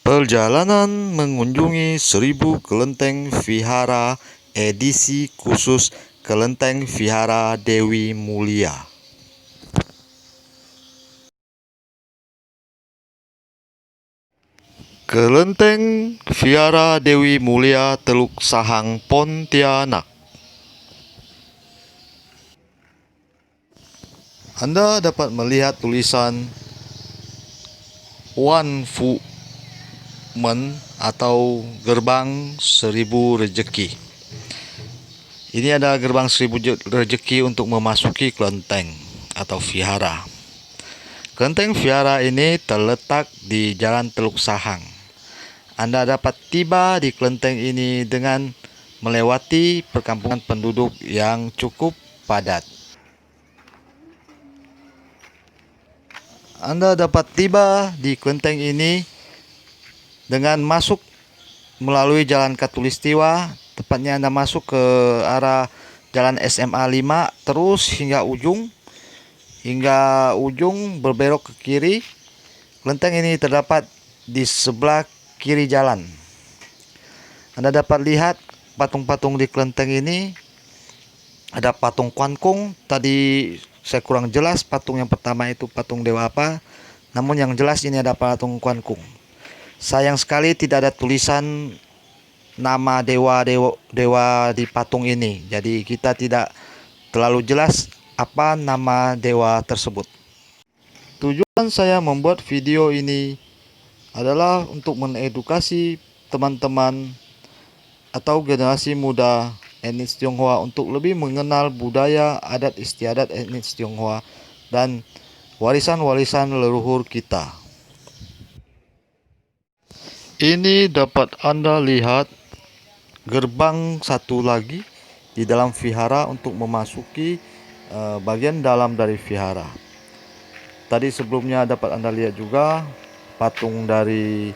Perjalanan mengunjungi 1000 kelenteng vihara edisi khusus Kelenteng Vihara Dewi Mulia. Kelenteng Vihara Dewi Mulia, Teluk Sahang, Pontianak. Anda dapat melihat tulisan Wan Fu Men atau gerbang 1000 rejeki. Ini adalah gerbang 1000 rejeki untuk memasuki kelenteng atau vihara. Kelenteng vihara ini terletak di Jalan Teluk Sahang. Anda dapat tiba di kelenteng ini dengan melewati perkampungan penduduk yang cukup padat. Anda dapat tiba di kelenteng ini dengan masuk melalui Jalan Katulistiwa, tepatnya Anda masuk ke arah Jalan SMA 5 terus hingga ujung berbelok ke kiri. Kelenteng ini terdapat di sebelah kiri jalan. Anda dapat lihat patung-patung di kelenteng ini. Ada patung Kuan Kung. Tadi saya kurang jelas patung yang pertama itu patung dewa apa. Namun yang jelas ini ada patung Kuan Kung. Sayang sekali tidak ada tulisan nama dewa di patung ini. Jadi kita tidak terlalu jelas apa nama dewa tersebut. Tujuan saya membuat video ini adalah untuk mengedukasi teman-teman atau generasi muda etnis Tionghoa untuk lebih mengenal budaya adat istiadat etnis Tionghoa dan warisan-warisan leluhur kita. Ini dapat Anda lihat gerbang satu lagi di dalam vihara untuk memasuki bagian dalam dari vihara. Tadi sebelumnya dapat Anda lihat juga patung dari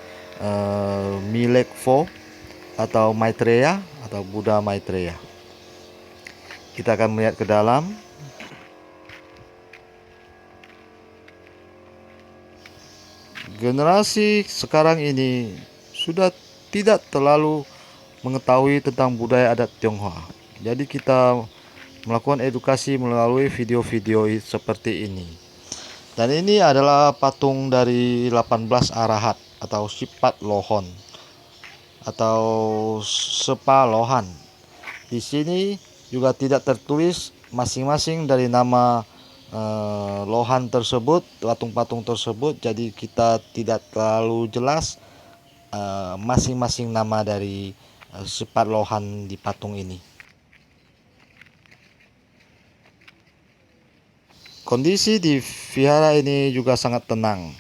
Milek Pho atau Maitreya atau Buddha Maitreya. Kita akan melihat ke dalam. Generasi sekarang ini sudah tidak terlalu mengetahui tentang budaya adat Tionghoa. Jadi kita melakukan edukasi melalui video-video seperti ini. Dan ini adalah patung dari 18 arahat atau Sipat Lohon atau Sepa Lohan. Di sini juga tidak tertulis masing-masing dari nama lohan tersebut, patung-patung tersebut. Jadi kita tidak terlalu jelas masing-masing nama dari Sipat Lohan di patung ini. Kondisi di vihara ini juga sangat tenang.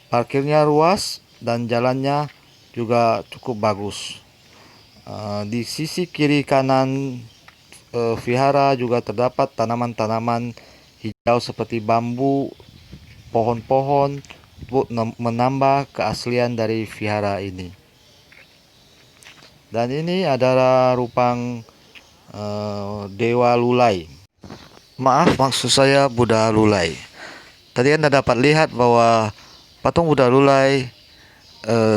Parkirnya luas dan jalannya juga cukup bagus. Di sisi kiri kanan vihara juga terdapat tanaman-tanaman hijau seperti bambu, pohon-pohon untuk menambah keaslian dari vihara ini. Dan ini adalah rupang Dewa Lulai. Maaf, maksud saya Buddha Lulai. Tadi Anda dapat lihat bahwa patung Buddha Lulai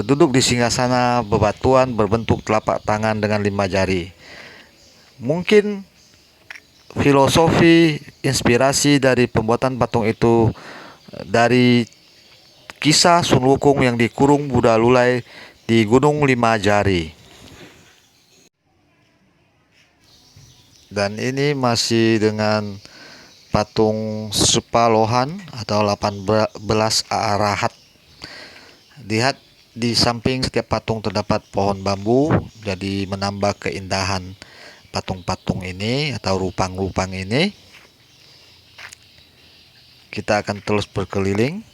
duduk di singgasana bebatuan berbentuk telapak tangan dengan 5 jari. Mungkin filosofi inspirasi dari pembuatan patung itu dari kisah Sun Wukong yang dikurung Buddha Lulai di Gunung 5 Jari. Dan ini masih dengan patung Sepa Lohan atau 18 arahat. Lihat di samping setiap patung terdapat pohon bambu, jadi menambah keindahan patung-patung ini atau rupang-rupang ini. Kita akan terus berkeliling.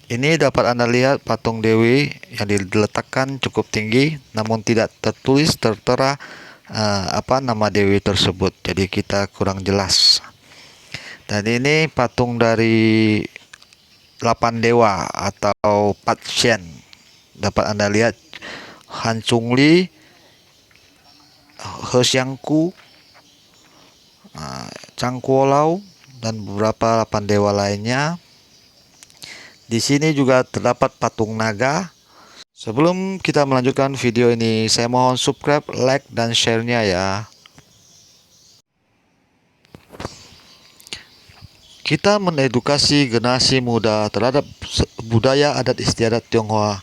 Ini dapat Anda lihat patung Dewi yang diletakkan cukup tinggi, namun tidak tertulis tertera apa nama dewi tersebut. Jadi kita kurang jelas. Dan ini patung dari 8 dewa atau Patchen. Dapat Anda lihat Han Chung Li, He Xiangku, Chang Kuo Lau, dan beberapa 8 dewa lainnya. Di sini juga terdapat patung naga. Sebelum kita melanjutkan video ini, saya mohon subscribe, like, dan share-nya ya. Kita mengedukasi generasi muda terhadap budaya adat istiadat Tionghoa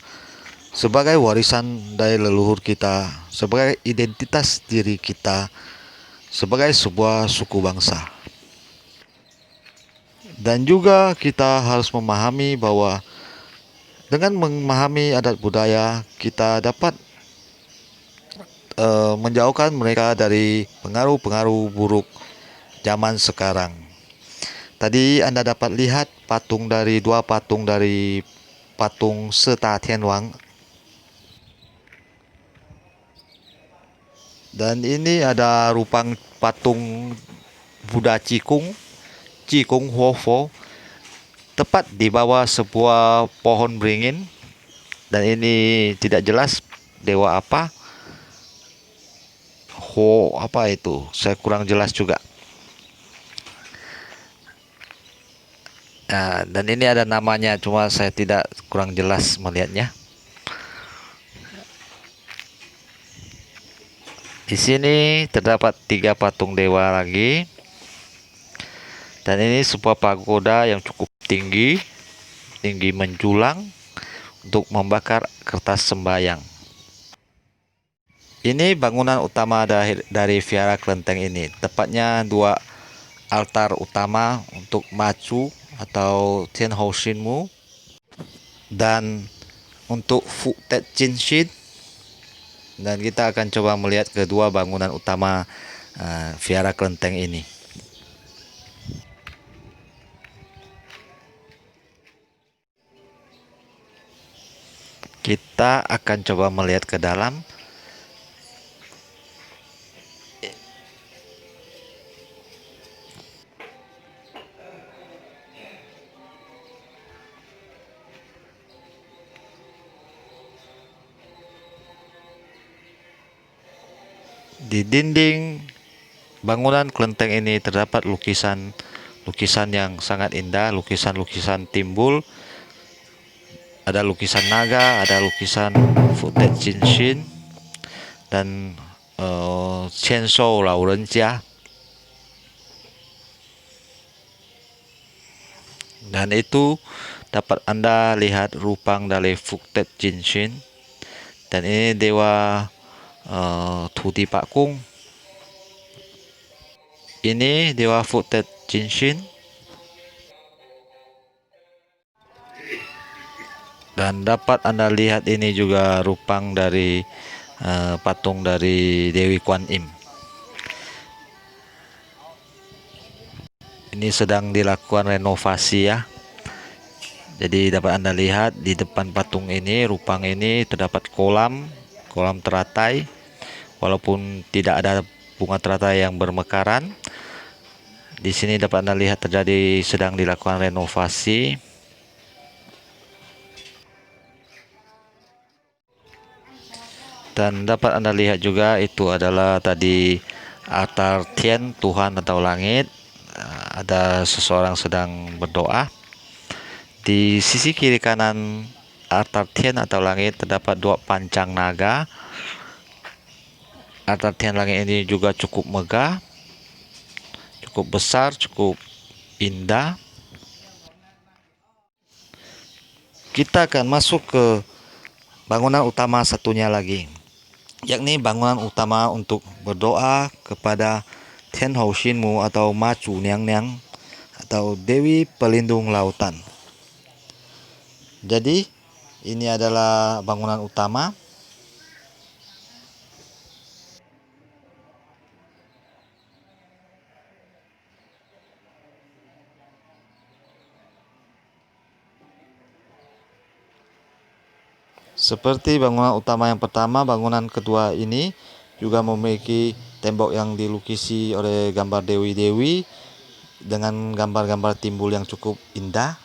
sebagai warisan dari leluhur kita, sebagai identitas diri kita, sebagai sebuah suku bangsa. Dan juga kita harus memahami bahwa dengan memahami adat budaya, kita dapat menjauhkan mereka dari pengaruh-pengaruh buruk zaman sekarang. Tadi Anda dapat lihat dua patung dari patung Seta Tianwang. Dan ini ada rupang patung Buddha Cikung, Cikung Huofo, tepat di bawah sebuah pohon beringin. Dan ini tidak jelas dewa apa. Apa itu? Saya kurang jelas juga. Nah, dan ini ada namanya, cuma saya kurang jelas melihatnya. Di sini terdapat 3 patung dewa lagi. Dan ini sebuah pagoda yang cukup tinggi menjulang untuk membakar kertas sembahyang. Ini bangunan utama dari Vihara Kelenteng ini. Tepatnya 2 altar utama untuk Macu atau Tianhou Shinmu, dan untuk Fu Tet Chin Shin. Dan kita akan coba melihat kedua bangunan utama Vihara Kelenteng ini. Kita akan coba melihat ke dalam. Di dinding bangunan kelenteng ini terdapat lukisan yang sangat indah, lukisan timbul. Ada lukisan naga, ada lukisan Fu Tet Chin Shin, dan Qian Shou Lao Ren Jia. Dan itu dapat Anda lihat rupang dari Fu Tet Chin Shin. Dan ini dewa Tudi Pak Kung. Ini dewa Fu Tet Chin Shin. Dan dapat Anda lihat ini juga rupang dari patung dari Dewi Kuan Im. Ini sedang dilakukan renovasi ya. Jadi dapat Anda lihat di depan patung ini, rupang ini terdapat kolam teratai. Walaupun tidak ada bunga teratai yang bermekaran. Di sini dapat Anda lihat sedang dilakukan renovasi. Dan dapat Anda lihat juga itu adalah tadi altar Tian, Tuhan atau langit. Ada seseorang sedang berdoa. Di sisi kiri kanan altar Tian atau langit terdapat 2 pancang naga. Altar Tian langit ini juga cukup megah, cukup besar, cukup indah. Kita akan masuk ke bangunan utama satunya lagi, yakni bangunan utama untuk berdoa kepada Tianhou Shinmu atau Macu Niang Niang atau Dewi Pelindung Lautan. Jadi ini adalah bangunan utama. Seperti bangunan utama yang pertama, bangunan kedua ini juga memiliki tembok yang dilukisi oleh gambar dewi-dewi dengan gambar-gambar timbul yang cukup indah.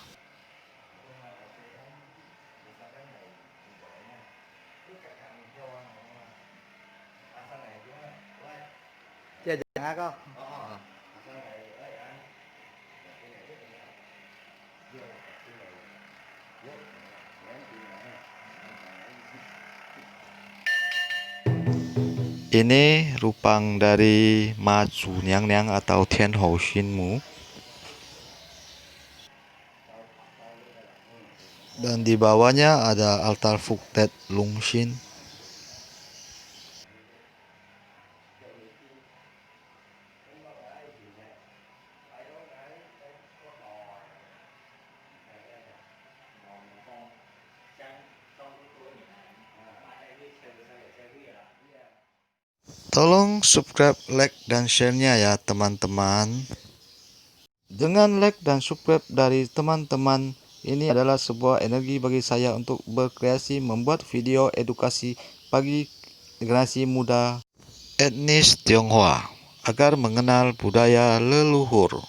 Ini rupang dari Ma Zu Niang Niang atau Tian Hou Xin Mu. Dan di bawahnya ada altar Fuk Tet Lung Xin. Tolong subscribe, like, dan share-nya ya teman-teman. Dengan like dan subscribe dari teman-teman, ini adalah sebuah energi bagi saya untuk berkreasi membuat video edukasi bagi generasi muda etnis Tionghoa agar mengenal budaya leluhur.